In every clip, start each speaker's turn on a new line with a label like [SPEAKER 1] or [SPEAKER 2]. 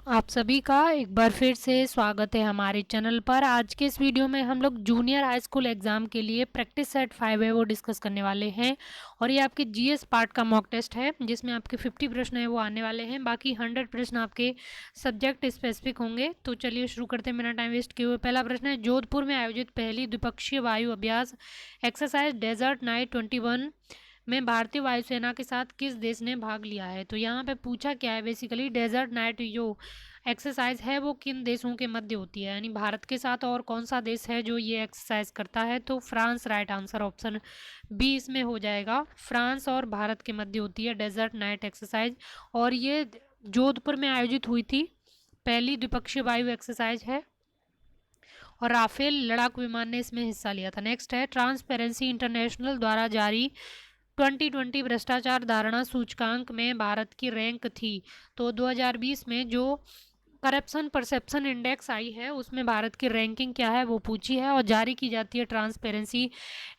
[SPEAKER 1] आप सभी का एक बार फिर से स्वागत है हमारे चैनल पर। आज के इस वीडियो में हम लोग जूनियर हाई स्कूल एग्ज़ाम के लिए प्रैक्टिस सेट 5 है वो डिस्कस करने वाले हैं। और ये आपके जीएस पार्ट का मॉक टेस्ट है जिसमें आपके 50 प्रश्न है वो आने वाले हैं, बाकी 100 प्रश्न आपके सब्जेक्ट स्पेसिफिक होंगे। तो चलिए शुरू करते हैं बिना टाइम वेस्ट किए हुए। पहला प्रश्न है, जोधपुर में आयोजित पहली द्विपक्षीय वायु अभ्यास एक्सरसाइज डेजर्ट नाइट 21 में भारतीय वायुसेना के साथ किस देश ने भाग लिया है। तो यहाँ पे पूछा क्या है, बेसिकली डेजर्ट नाइट जो एक्सरसाइज है वो किन देशों के मध्य होती है, यानी भारत के साथ और कौन सा देश है जो ये एक्सरसाइज करता है। तो France right answer, option B इसमें हो जाएगा। फ्रांस और भारत के मध्य होती है डेजर्ट नाइट एक्सरसाइज, और ये जोधपुर में आयोजित हुई थी, पहली द्विपक्षीय वायु एक्सरसाइज है और राफेल लड़ाकू विमान ने इसमें हिस्सा लिया था। नेक्स्ट है, ट्रांसपेरेंसी इंटरनेशनल द्वारा जारी 2020 भ्रष्टाचार धारणा सूचकांक में भारत की रैंक थी। तो 2020 में जो करप्शन परसेप्शन इंडेक्स आई है उसमें भारत की रैंकिंग क्या है वो पूछी है और जारी की जाती है ट्रांसपेरेंसी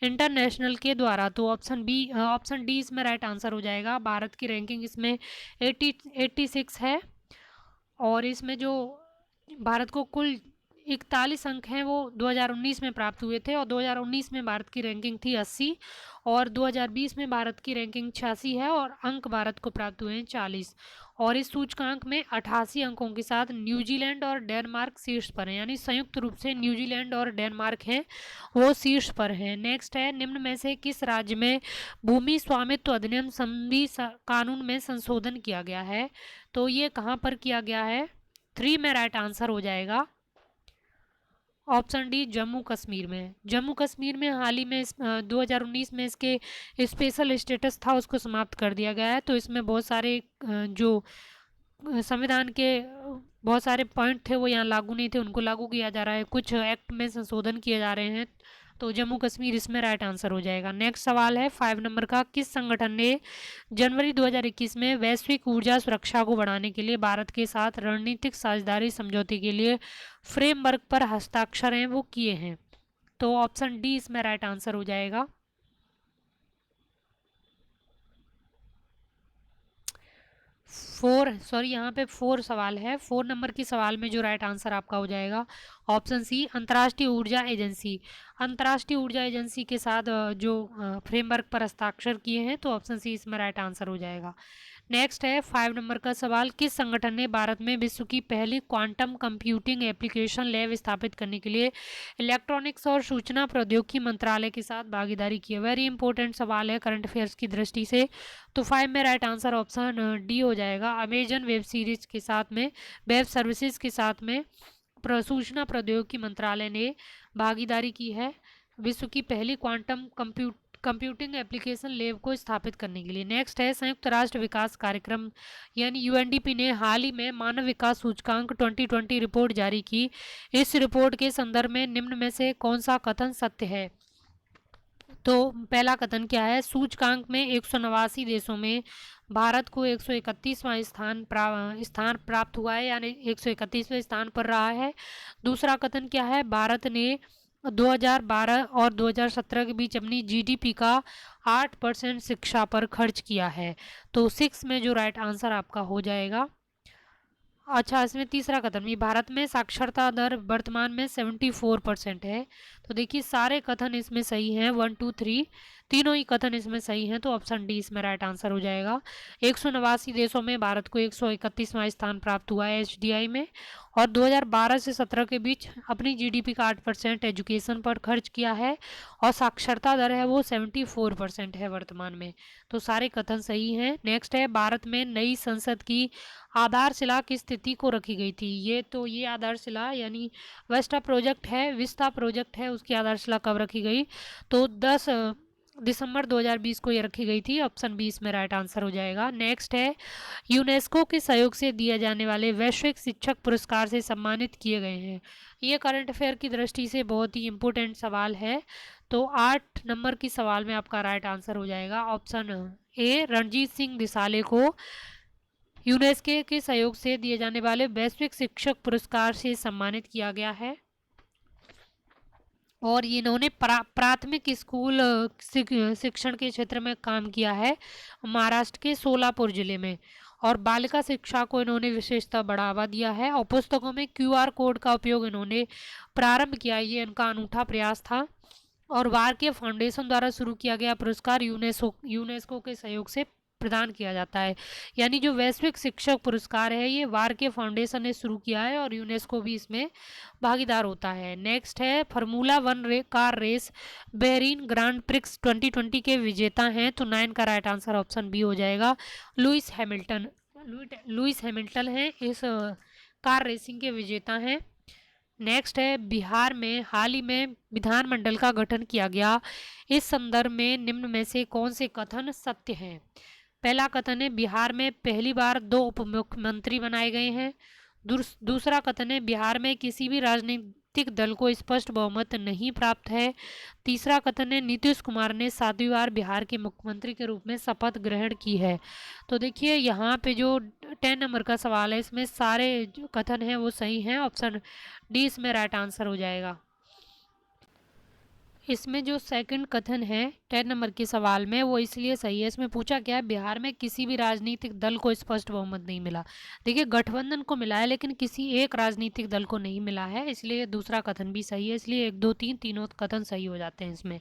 [SPEAKER 1] इंटरनेशनल के द्वारा। तो ऑप्शन डी इसमें राइट आंसर हो जाएगा। भारत की रैंकिंग इसमें 86 है और इसमें जो भारत को कुल 41 अंक हैं वो 2019 में प्राप्त हुए थे, और 2019 में भारत की रैंकिंग थी 80 और 2020 में भारत की रैंकिंग 86 है और अंक भारत को प्राप्त हुए हैं 40। और इस सूचकांक में 88 अंकों के साथ न्यूजीलैंड और डेनमार्क शीर्ष पर हैं, यानी संयुक्त रूप से न्यूजीलैंड और डेनमार्क हैं वो शीर्ष पर हैं। नेक्स्ट है, निम्न में से किस राज्य में भूमि स्वामित्व अधिनियम संधि कानून में संशोधन किया गया है। तो ये कहाँ पर किया गया है, 3 में राइट आंसर हो जाएगा। ऑप्शन डी जम्मू कश्मीर में। जम्मू कश्मीर में हाल ही में 2019 में इसके स्पेशल स्टेटस था उसको समाप्त कर दिया गया है। तो इसमें बहुत सारे जो संविधान के बहुत सारे पॉइंट थे वो यहाँ लागू नहीं थे, उनको लागू किया जा रहा है, कुछ एक्ट में संशोधन किए जा रहे हैं। तो जम्मू कश्मीर इसमें राइट आंसर हो जाएगा। नेक्स्ट सवाल है 5 नंबर का, किस संगठन ने जनवरी 2021 में वैश्विक ऊर्जा सुरक्षा को बढ़ाने के लिए भारत के साथ रणनीतिक साझेदारी समझौते के लिए फ्रेमवर्क पर हस्ताक्षर हैं वो किए हैं। तो ऑप्शन डी इसमें राइट आंसर हो जाएगा। यहाँ पे 4 सवाल है, 4 नंबर की सवाल में जो राइट आंसर आपका हो जाएगा ऑप्शन सी अंतर्राष्ट्रीय ऊर्जा एजेंसी। अंतर्राष्ट्रीय ऊर्जा एजेंसी के साथ जो फ्रेमवर्क पर हस्ताक्षर किए हैं, तो ऑप्शन सी इसमें राइट आंसर हो जाएगा। नेक्स्ट है 5 नंबर का सवाल, किस संगठन ने भारत में विश्व की पहली क्वांटम कंप्यूटिंग एप्लीकेशन लैब स्थापित करने के लिए इलेक्ट्रॉनिक्स और सूचना प्रौद्योगिकी मंत्रालय के साथ भागीदारी की है। वेरी इंपॉर्टेंट सवाल है करंट अफेयर्स की दृष्टि से। तो 5 में राइट आंसर ऑप्शन डी हो जाएगा। अमेजन वेब सीरीज के साथ में, वेब सर्विसेज के साथ में सूचना प्रौद्योगिकी मंत्रालय ने भागीदारी की है विश्व की पहली क्वांटम कंप्यूटिंग एप्लीकेशन लैब को स्थापित करने के लिए। नेक्स्ट है, संयुक्त राष्ट्र विकास कार्यक्रम यानी यूएनडीपी ने हाल ही में मानव विकास सूचकांक 2020 रिपोर्ट जारी की। इस रिपोर्ट के संदर्भ में निम्न में से कौन सा कथन सत्य है। तो पहला कथन क्या है, सूचकांक में 189 देशों में भारत को 131वां स्थान प्राप्त हुआ है, यानी 131वें स्थान पर रहा है। दूसरा कथन क्या है, भारत ने 2012 और 2017 के बीच अपनी जीडीपी का 8% शिक्षा पर खर्च किया है। तो 6 में जो राइट आंसर आपका हो जाएगा। अच्छा, इसमें तीसरा कथन भी, भारत में साक्षरता दर वर्तमान में 74% है। तो देखिए सारे कथन इसमें सही हैं, 1 2 3 तीनों ही कथन इसमें सही हैं। तो ऑप्शन डी इसमें राइट आंसर हो जाएगा। 189 देशों में भारत को 131वां स्थान प्राप्त हुआ है एचडीआई में, और 2012 से 17 के बीच अपनी जीडीपी का 8% एजुकेशन पर खर्च किया है, और साक्षरता दर है वो 74% है वर्तमान में। तो सारे कथन सही हैं। नेक्स्ट है, भारत में नई संसद की आधारशिला की स्थिति को रखी गई थी। ये आधारशिला यानी विस्टा प्रोजेक्ट है उसकी आधारशिला कब रखी गई। तो 10 दिसंबर 2020 को ये रखी गई थी। ऑप्शन 20 में राइट आंसर हो जाएगा। नेक्स्ट है, यूनेस्को के सहयोग से दिए जाने वाले वैश्विक शिक्षक पुरस्कार से सम्मानित किए गए हैं। ये करंट अफेयर की दृष्टि से बहुत ही इंपॉर्टेंट सवाल है। तो 8 नंबर की सवाल में आपका राइट आंसर हो जाएगा ऑप्शन ए, रणजीत सिंह दिसाले को यूनेस्को के सहयोग से दिए जाने वाले वैश्विक शिक्षक पुरस्कार से सम्मानित किया गया है। और इन्होंने प्राथमिक स्कूल शिक्षण के क्षेत्र में काम किया है महाराष्ट्र के सोलापुर जिले में। और बालिका शिक्षा को इन्होंने विशेषतः बढ़ावा दिया है और पुस्तकों में क्यूआर कोड का उपयोग इन्होंने प्रारंभ किया, ये इनका अनूठा प्रयास था। और वार्के फाउंडेशन द्वारा शुरू किया गया पुरस्कार यूनेस्को के सहयोग से प्रदान किया जाता है। यानी जो वैश्विक शिक्षक पुरस्कार है ये वार्के फाउंडेशन ने शुरू किया है और यूनेस्को भी इसमें भागीदार होता है। नेक्स्ट है formula 1 car race Bahrain grand prix 2020 के विजेता हैं, तो 9 का राइट आंसर ऑप्शन बी हो जाएगा। लुइस हैमिल्टन है इस कार रेसिंग के विजेता हैं। नेक्स्ट है बिहार में हाल ही में विधानमंडल का गठन किया गया, इस संदर्भ में निम्न में से कौन से कथन सत्य हैं। पहला कथन है बिहार में पहली बार 2 उप मुख्यमंत्री बनाए गए हैं। दूसरा कथन है बिहार में किसी भी राजनीतिक दल को स्पष्ट बहुमत नहीं प्राप्त है। तीसरा कथन है नीतीश कुमार ने 7वीं बार बिहार के मुख्यमंत्री के रूप में शपथ ग्रहण की है। तो देखिए यहाँ पे जो 10 नंबर का सवाल है इसमें सारे जो कथन हैं वो सही हैं, ऑप्शन डी इसमें राइट आंसर हो जाएगा। इसमें जो सेकंड कथन है 10 नंबर के सवाल में वो इसलिए सही है, इसमें पूछा क्या है बिहार में किसी भी राजनीतिक दल को स्पष्ट बहुमत नहीं मिला। देखिए गठबंधन को मिला है लेकिन किसी एक राजनीतिक दल को नहीं मिला है, इसलिए दूसरा कथन भी सही है, इसलिए 1 2 3 तीनों कथन सही हो जाते हैं इसमें।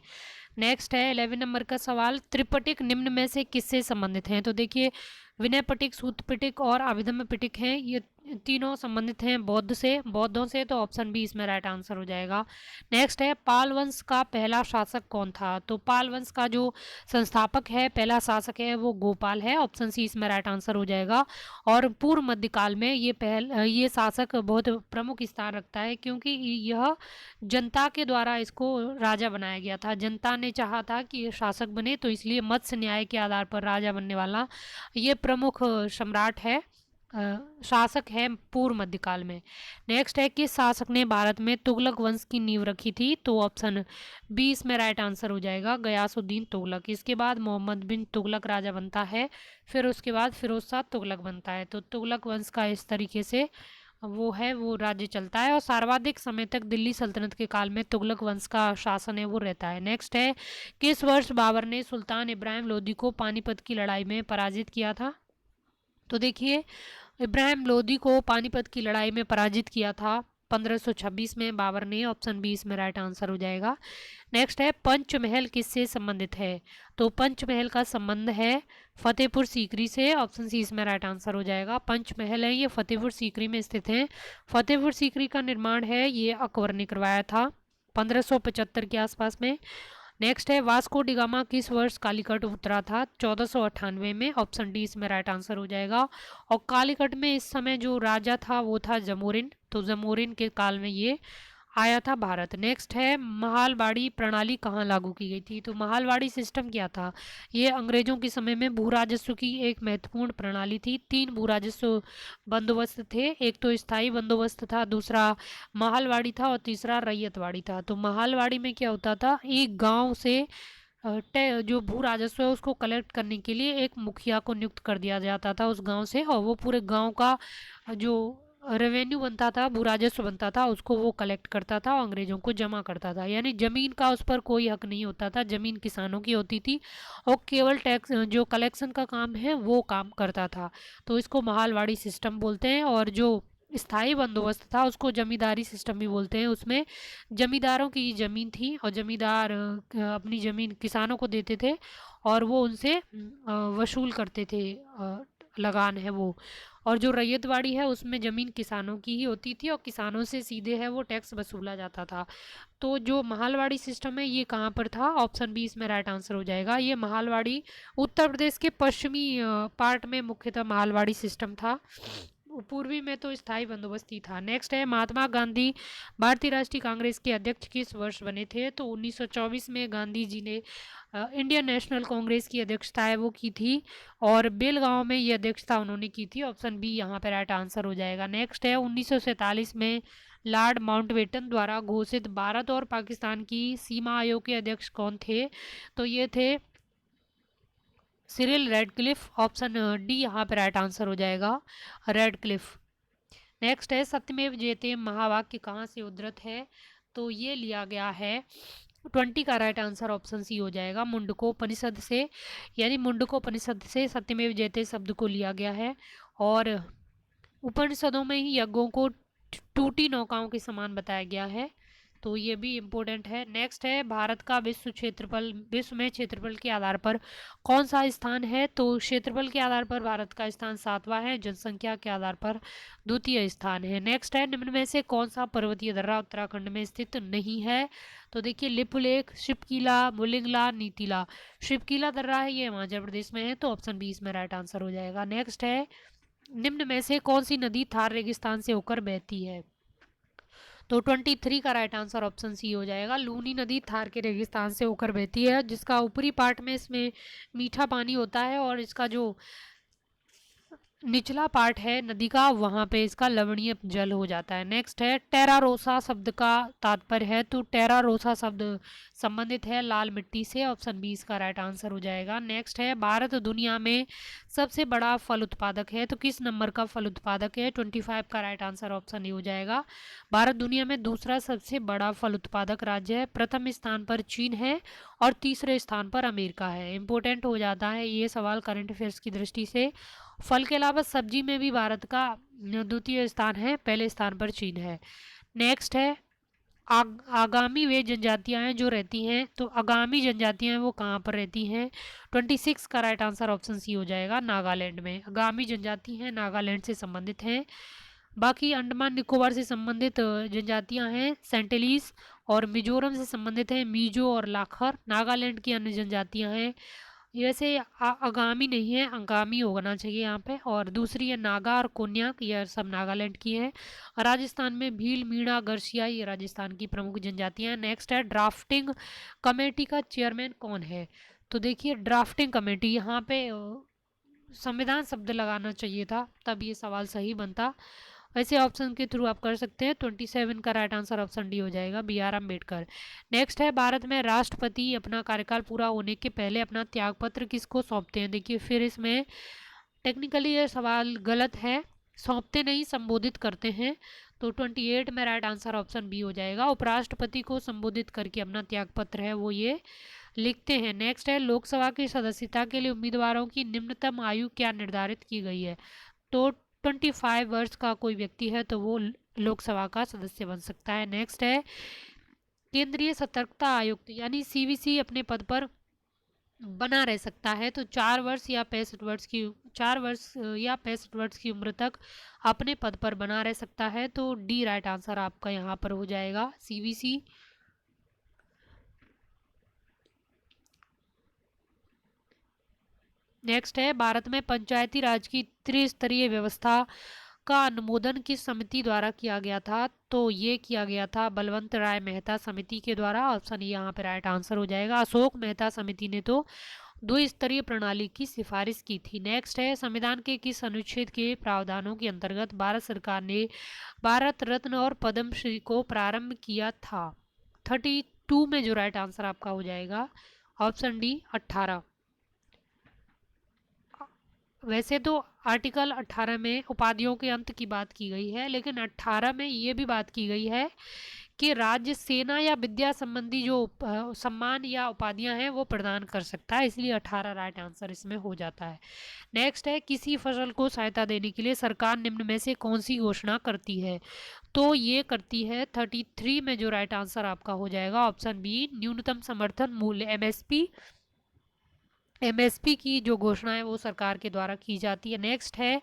[SPEAKER 1] नेक्स्ट है 11 नंबर का सवाल, त्रिपिटक निम्न में से किससे संबंधित हैं। तो देखिए विनय पिटक, सूत पिटक और अभिधम्म पिटक हैं, ये तीनों संबंधित हैं बौद्धों से, तो ऑप्शन बी इसमें राइट आंसर हो जाएगा। नेक्स्ट है पाल वंश का पहला शासक कौन था। तो पाल वंश का जो संस्थापक है, पहला शासक है वो गोपाल है, ऑप्शन सी इसमें राइट आंसर हो जाएगा। और पूर्व मध्यकाल में ये शासक बहुत प्रमुख स्थान रखता है क्योंकि यह जनता के द्वारा इसको राजा बनाया गया था। जनता ने चाहा था कि ये शासक बने, तो इसलिए मत्स्य न्याय के आधार पर राजा बनने वाला ये प्रमुख सम्राट है, शासक है पूर्व मध्यकाल में। नेक्स्ट है कि शासक ने भारत में तुगलक वंश की नींव रखी थी। तो ऑप्शन बी इसमें राइट आंसर हो जाएगा, गयासुद्दीन तुगलक। इसके बाद मोहम्मद बिन तुगलक राजा बनता है, फिर उसके बाद फिरोज शाह तुगलक बनता है। तो तुगलक वंश का इस तरीके से वो राज्य चलता है और सर्वाधिक समय तक दिल्ली सल्तनत के काल में तुगलक वंश का शासन है वो रहता है। नेक्स्ट है किस वर्ष बाबर ने सुल्तान इब्राहिम लोदी को पानीपत की लड़ाई में पराजित किया था। तो देखिए इब्राहिम लोदी को पानीपत की लड़ाई में पराजित किया था 1526 में बाबर ने, ऑप्शन बी इसमें राइट आंसर हो जाएगा। नेक्स्ट है पंचमहल किससे संबंधित है। तो पंचमहल का संबंध है फतेहपुर सीकरी से, ऑप्शन सी इसमें राइट आंसर हो जाएगा। पंचमहल है ये फतेहपुर सीकरी में स्थित है। फतेहपुर सीकरी का निर्माण है ये अकबर ने करवाया था 1575 के आसपास में। नेक्स्ट है वास्को डिगामा किस वर्ष कालीकट उतरा था। 1498 में, ऑप्शन डी इसमें राइट आंसर हो जाएगा। और कालीकट में इस समय जो राजा था वो था जमोरिन, तो जमोरिन के काल में ये आया था भारत। नेक्स्ट है महालवाड़ी प्रणाली कहाँ लागू की गई थी। तो महालवाड़ी सिस्टम क्या था, ये अंग्रेजों के समय में भू राजस्व की एक महत्वपूर्ण प्रणाली थी। 3 भू राजस्व बंदोबस्त थे, एक तो स्थायी बंदोबस्त था, दूसरा महालवाड़ी था और तीसरा रैयतवाड़ी था। तो महालवाड़ी में क्या होता था, एक गांव से जो भू राजस्व है उसको कलेक्ट करने के लिए एक मुखिया को नियुक्त कर दिया जाता था उस गांव से, और वो पूरे गांव का जो रेवेन्यू बनता था, भू राजस्व बनता था, उसको वो कलेक्ट करता था और अंग्रेजों को जमा करता था। यानी जमीन का उस पर कोई हक नहीं होता था, जमीन किसानों की होती थी और केवल टैक्स जो कलेक्शन का काम है वो काम करता था। तो इसको महालवाड़ी सिस्टम बोलते हैं। और जो स्थायी बंदोबस्त था उसको जमींदारी सिस्टम भी बोलते हैं। उसमें जमींदारों की ज़मीन थी और जमींदार अपनी ज़मीन किसानों को देते थे और वो उनसे वसूल करते थे, लगान है वो। और जो रैयतवाड़ी है उसमें ज़मीन किसानों की ही होती थी और किसानों से सीधे है वो टैक्स वसूला जाता था। तो जो महालवाड़ी सिस्टम है ये कहाँ पर था, ऑप्शन बी इसमें राइट आंसर हो जाएगा। ये महालवाड़ी उत्तर प्रदेश के पश्चिमी पार्ट में मुख्यतः महालवाड़ी सिस्टम था, पूर्वी में तो स्थायी बंदोबस्त ही था। नेक्स्ट है महात्मा गांधी भारतीय राष्ट्रीय कांग्रेस के अध्यक्ष किस वर्ष बने थे। तो 1924 में गांधी जी ने इंडियन नेशनल कांग्रेस की अध्यक्षता है वो की थी और बेलगांव में ये अध्यक्षता उन्होंने की थी, ऑप्शन बी यहाँ पर राइट आंसर हो जाएगा। नेक्स्ट है 1947 में लॉर्ड माउंटबेटन द्वारा घोषित भारत और पाकिस्तान की सीमा आयोग के अध्यक्ष कौन थे। तो ये थे सिरिल रेडक्लिफ, ऑप्शन डी यहाँ पर राइट आंसर हो जाएगा, रेडक्लिफ। नेक्स्ट है सत्यमेव जयते महावाक्य कहाँ से उद्धृत है। तो ये लिया गया है 20 का राइट आंसर ऑप्शन सी हो जाएगा। मुंडकोपनिषद से, यानी मुंडकोपनिषद से सत्यमेव जयते शब्द को लिया गया है। और उपनिषदों में ही यज्ञों को टूटी नौकाओं के समान बताया गया है, तो ये भी इम्पोर्टेंट है। नेक्स्ट है, भारत का विश्व में क्षेत्रफल के आधार पर कौन सा स्थान है? तो क्षेत्रफल के आधार पर भारत का स्थान 7वां है, जनसंख्या के आधार पर द्वितीय स्थान है। नेक्स्ट है, निम्न में से कौन सा पर्वतीय दर्रा उत्तराखंड में स्थित नहीं है? तो देखिए, लिपुलेख, शिवकीला, मुलिंगला, नीतिला। शिवकीला दर्रा है, ये हिमाचल प्रदेश में है, तो ऑप्शन बी इसमें राइट आंसर हो जाएगा। नेक्स्ट है, निम्न में से कौन सी नदी थार रेगिस्तान से होकर बहती है? तो 23 का राइट आंसर ऑप्शन सी हो जाएगा। लूनी नदी थार के रेगिस्तान से होकर बहती है, जिसका ऊपरी पार्ट में इसमें मीठा पानी होता है, और इसका जो निचला पार्ट है नदी का, वहाँ पे इसका लवणीय जल हो जाता है। नेक्स्ट है, टेरा रोसा शब्द का तात्पर्य है? तो टेरा रोसा शब्द संबंधित है लाल मिट्टी से, ऑप्शन बी इसका राइट आंसर हो जाएगा। नेक्स्ट है, भारत दुनिया में सबसे बड़ा फल उत्पादक है, तो किस नंबर का फल उत्पादक है? 25 का राइट आंसर ऑप्शन ए हो जाएगा। भारत दुनिया में दूसरा सबसे बड़ा फल उत्पादक राज्य है, प्रथम स्थान पर चीन है और तीसरे स्थान पर अमेरिका है। इंपॉर्टेंट हो जाता है ये सवाल करंट अफेयर्स की दृष्टि से। फल के अलावा सब्जी में भी भारत का द्वितीय स्थान है, पहले स्थान पर चीन है। नेक्स्ट है, आगामी वे जनजातियां हैं जो रहती हैं, तो आगामी जनजातियां हैं वो कहाँ पर रहती हैं? 26 का राइट आंसर ऑप्शन सी हो जाएगा, नागालैंड में। आगामी जनजाति हैं नागालैंड से संबंधित हैं। बाकी अंडमान निकोबार से संबंधित जनजातियां हैं सेंटिलीज, और मिजोरम से संबंधित है मीजो और लाखर। नागालैंड की अन्य जनजातियां हैं, वैसे आगामी नहीं है, अंगामी होना चाहिए यहाँ पे। और दूसरी है नागा और कोन्याक, ये सब नागालैंड की है। राजस्थान में भील, मीणा, गरसिया, ये राजस्थान की प्रमुख जनजातियां हैं। नेक्स्ट है, ड्राफ्टिंग कमेटी का चेयरमैन कौन है? तो देखिए, ड्राफ्टिंग कमेटी, यहाँ पे संविधान शब्द लगाना चाहिए था, तब ये सवाल सही बनता। वैसे ऑप्शन के थ्रू आप कर सकते हैं। 27 का राइट आंसर ऑप्शन डी हो जाएगा, बी आर अम्बेडकर। नेक्स्ट है, भारत में राष्ट्रपति अपना कार्यकाल पूरा होने के पहले अपना त्यागपत्र किसको सौंपते हैं? देखिए, फिर इसमें टेक्निकली ये सवाल गलत है, सौंपते नहीं, संबोधित करते हैं। तो 28 में राइट आंसर ऑप्शन बी हो जाएगा। उपराष्ट्रपति को संबोधित करके अपना त्यागपत्र है वो ये लिखते हैं। नेक्स्ट है, लोकसभा की सदस्यता के लिए उम्मीदवारों की निम्नतम आयु क्या निर्धारित की गई है? तो 25 वर्ष का कोई व्यक्ति है तो वो लोकसभा का सदस्य बन सकता है। नेक्स्ट है, केंद्रीय सतर्कता आयुक्त यानी सीवीसी अपने पद पर बना रह सकता है, तो 4 वर्ष या 65 वर्ष की उम्र तक अपने पद पर बना रह सकता है, तो डी राइट आंसर आपका यहाँ पर हो जाएगा, सीवीसी। नेक्स्ट है, भारत में पंचायती राज की त्रिस्तरीय व्यवस्था का अनुमोदन किस समिति द्वारा किया गया था? तो ये किया गया था बलवंत राय मेहता समिति के द्वारा, ऑप्शन यहाँ पे राइट आंसर हो जाएगा। अशोक मेहता समिति ने तो द्विस्तरीय प्रणाली की सिफारिश की थी। नेक्स्ट है, संविधान के किस अनुच्छेद के प्रावधानों के अंतर्गत भारत सरकार ने भारत रत्न और पद्मश्री को प्रारंभ किया था? 32 में जो राइट आंसर आपका हो जाएगा, ऑप्शन डी 18। वैसे तो आर्टिकल 18 में उपाधियों के अंत की बात की गई है, लेकिन 18 में ये भी बात की गई है कि राज्य सेना या विद्या संबंधी जो सम्मान या उपाधियां हैं वो प्रदान कर सकता है, इसलिए 18 राइट आंसर इसमें हो जाता है। नेक्स्ट है, किसी फसल को सहायता देने के लिए सरकार निम्न में से कौन सी घोषणा करती है? तो ये करती है 33 में जो राइट आंसर आपका हो जाएगा, ऑप्शन बी न्यूनतम समर्थन मूल्य, एमएसपी। एमएसपी की जो घोषणा है वो सरकार के द्वारा की जाती है। नेक्स्ट है,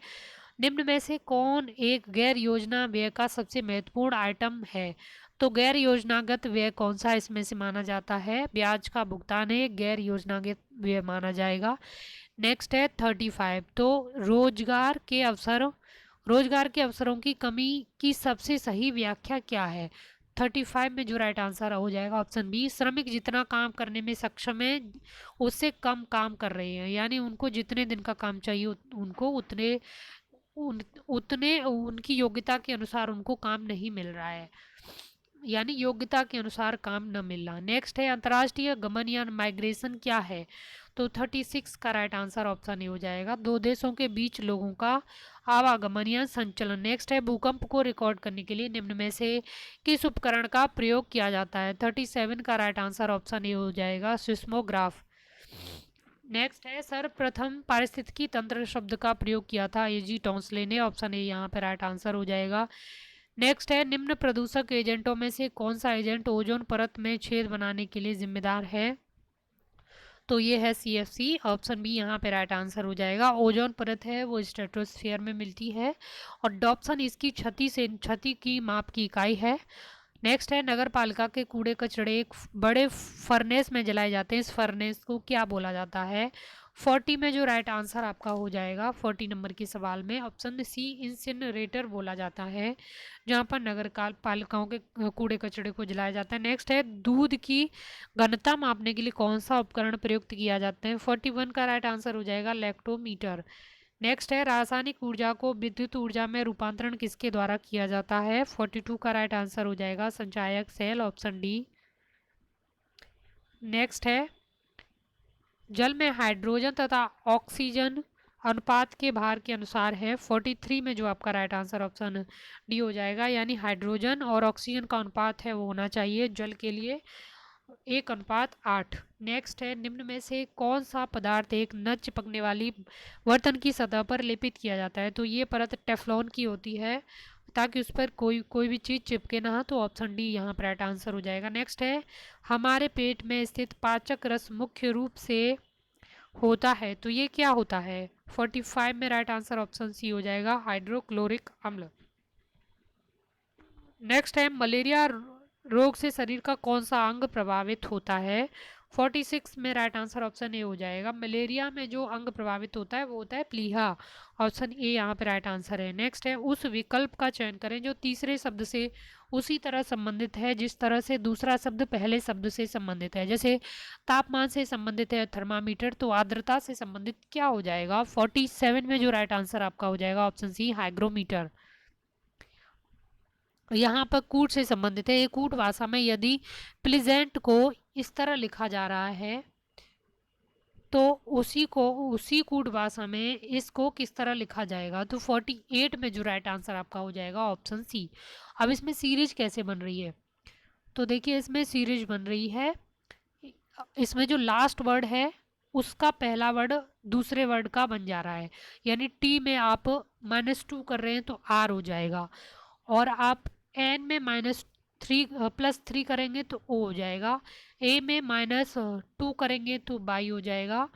[SPEAKER 1] निम्न में से कौन एक गैर योजना व्यय का सबसे महत्वपूर्ण आइटम है? तो गैर योजनागत व्यय कौन सा इसमें से माना जाता है? ब्याज का भुगतान है गैर योजनागत व्यय माना जाएगा। नेक्स्ट है 35, तो रोजगार के अवसरों की कमी की सबसे सही व्याख्या क्या है? 35 में जो राइट आंसर हो जाएगा, ऑप्शन बी श्रमिक जितना काम करने में सक्षम है उससे कम काम कर रहे हैं, यानी उनको जितने दिन का काम चाहिए उनको उतने उनकी योग्यता के अनुसार उनको काम नहीं मिल रहा है, यानी योग्यता के अनुसार काम न मिलना। नेक्स्ट है, अंतर्राष्ट्रीय गमन या माइग्रेशन क्या है? तो 36 का राइट आंसर ऑप्शन ए हो जाएगा। दो देशों के बीच लोगों का आवागमन या संचलन। नेक्स्ट है भूकंप को रिकॉर्ड करने के लिए निम्न में से किस उपकरण का प्रयोग किया जाता है। 37 का राइट आंसर ऑप्शन ए हो जाएगा, सिस्मोग्राफ। नेक्स्ट है सर्वप्रथम पारिस्थितिकी तंत्र शब्द का प्रयोग किया था एजी टॉन्सले ने। ऑप्शन ए यहाँ पे राइट आंसर हो जाएगा। नेक्स्ट है निम्न प्रदूषक एजेंटों में से कौन सा एजेंट ओजोन परत में छेद बनाने के लिए जिम्मेदार है। तो ये है CFC। ऑप्शन बी यहाँ पे राइट आंसर हो जाएगा। ओजोन परत है वो स्ट्रेटोस्फीयर में मिलती है और डॉप्सन इसकी क्षति की माप की इकाई है। नेक्स्ट है नगर पालिका के कूड़े कचड़े एक बड़े फर्नेस में जलाए जाते हैं, इस फर्नेस को क्या बोला जाता है। 40 में जो राइट आंसर आपका हो जाएगा 40 नंबर के सवाल में ऑप्शन सी इंसिनरेटर बोला जाता है, जहाँ पर नगर पालिकाओं के कूड़े कचड़े को जलाया जाता है। नेक्स्ट है दूध की घनता मापने के लिए कौन सा उपकरण प्रयुक्त किया जाता है। 41 का राइट आंसर हो जाएगा लैक्टोमीटर। नेक्स्ट है रासायनिक ऊर्जा को विद्युत ऊर्जा में रूपांतरण किसके द्वारा किया जाता है। 42 का राइट आंसर हो जाएगा संचायक सेल, ऑप्शन डी। नेक्स्ट है जल में हाइड्रोजन तथा ऑक्सीजन अनुपात के भार के अनुसार है। 43 में जो आपका राइट आंसर ऑप्शन डी हो जाएगा, यानी हाइड्रोजन और ऑक्सीजन का अनुपात है वो होना चाहिए जल के लिए 1:8। नेक्स्ट है निम्न में से कौन सा पदार्थ एक न चिपकने वाली बर्तन की सतह पर लेपित किया जाता है। तो ये परत टेफ्लॉन की होती है ताकि उस पर कोई भी चीज़ चिपके ना हो। तो ऑप्शन डी यहाँ पर राइट आंसर हो जाएगा। नेक्स्ट है हमारे पेट में स्थित पाचक रस मुख्य रूप से होता है, तो ये क्या होता है। 45 में राइट आंसर ऑप्शन सी हो जाएगा, हाइड्रोक्लोरिक अम्ल। नेक्स्ट है मलेरिया रोग से शरीर का कौन सा अंग प्रभावित होता है। 46 में राइट आंसर ऑप्शन ए हो जाएगा। मलेरिया में जो अंग प्रभावित होता है वो होता है प्लीहा, ऑप्शन ए यहाँ पे राइट आंसर है। नेक्स्ट है उस विकल्प का चयन करें जो तीसरे शब्द से उसी तरह संबंधित है जिस तरह से दूसरा शब्द पहले शब्द से संबंधित है। जैसे तापमान से संबंधित है थर्मामीटर, तो आर्द्रता से संबंधित क्या हो जाएगा। 47 में जो राइट आंसर आपका हो जाएगा ऑप्शन सी, हाइग्रोमीटर। यहाँ पर कूट से संबंधित है। कूट भाषा में यदि प्लीजेंट को इस तरह लिखा जा रहा है तो उसी कूट भाषा में इसको किस तरह लिखा जाएगा। तो 48 में जो राइट आंसर आपका हो जाएगा ऑप्शन सी। अब इसमें सीरीज कैसे बन रही है, तो देखिए इसमें सीरीज बन रही है, इसमें जो लास्ट वर्ड है उसका पहला वर्ड दूसरे वर्ड का बन जा रहा है, यानी टी में आप -2 कर रहे हैं तो आर हो जाएगा, और आप एन में +3 करेंगे तो ओ हो जाएगा, ए में -2 करेंगे तो बाई हो जाएगा,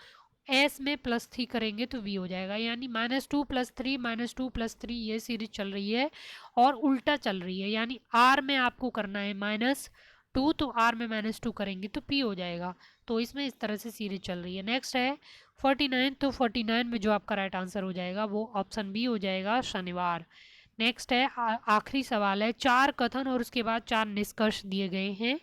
[SPEAKER 1] एस में +3 करेंगे तो वी हो जाएगा। यानी -2 + 3 -2 + 3 ये सीरीज चल रही है और उल्टा चल रही है, यानी आर में आपको करना है -2 तो आर में -2 करेंगे तो पी हो जाएगा। तो इसमें इस तरह से सीरीज चल रही है। नेक्स्ट है 49, तो 49 में जो आपका राइट आंसर हो जाएगा वो ऑप्शन बी हो जाएगा, शनिवार। नेक्स्ट है आखिरी सवाल है, 4 कथन और उसके बाद 4 निष्कर्ष दिए गए हैं।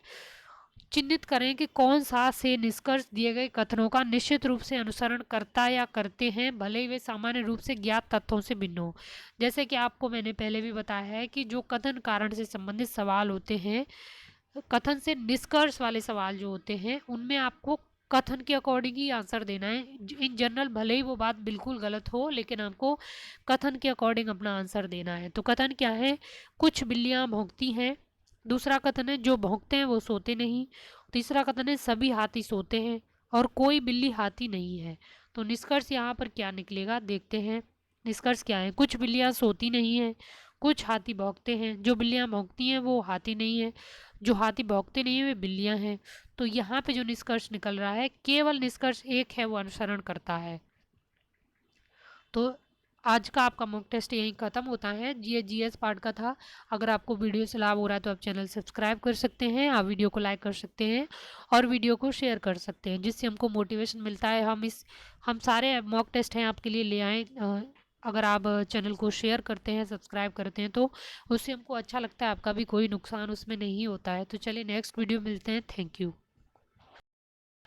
[SPEAKER 1] चिन्हित करें कि कौन सा से निष्कर्ष दिए गए कथनों का निश्चित रूप से अनुसरण करता या करते हैं, भले ही वे सामान्य रूप से ज्ञात तथ्यों से भिन्न हो। जैसे कि आपको मैंने पहले भी बताया है कि जो कथन कारण से संबंधित सवाल होते हैं, कथन से निष्कर्ष वाले सवाल जो होते हैं उनमें आपको कथन के अकॉर्डिंग ही आंसर देना है। इन जनरल भले ही वो बात बिल्कुल गलत हो लेकिन आपको कथन के अकॉर्डिंग अपना आंसर देना है। तो कथन क्या है, कुछ बिल्लियां भौंकती हैं। दूसरा कथन है जो भौंकते हैं वो सोते नहीं। तीसरा कथन है सभी हाथी सोते हैं और कोई बिल्ली हाथी नहीं है। तो निष्कर्ष यहाँ पर क्या निकलेगा देखते हैं। निष्कर्ष क्या है, कुछ बिल्लियाँ सोती नहीं हैं, कुछ हाथी भौंकते हैं, जो बिल्लियाँ भौंकती हैं वो हाथी नहीं है, जो हाथी भौंकते नहीं है वे बिल्लियाँ हैं। तो यहाँ पे जो निष्कर्ष निकल रहा है केवल निष्कर्ष एक है, वो अनुसरण करता है। तो आज का आपका मॉक टेस्ट यहीं ख़त्म होता है। ये जीएस पार्ट का था। अगर आपको वीडियो से लाभ हो रहा है तो आप चैनल सब्सक्राइब कर सकते हैं, आप वीडियो को लाइक कर सकते हैं और वीडियो को शेयर कर सकते हैं, जिससे हमको मोटिवेशन मिलता है। हम सारे मॉक टेस्ट हैं आपके लिए ले आए। अगर आप चैनल को शेयर करते हैं, सब्सक्राइब करते हैं तो उससे हमको अच्छा लगता है, आपका भी कोई नुकसान उसमें नहीं होता है। तो चलिए नेक्स्ट वीडियो मिलते हैं। Thank you.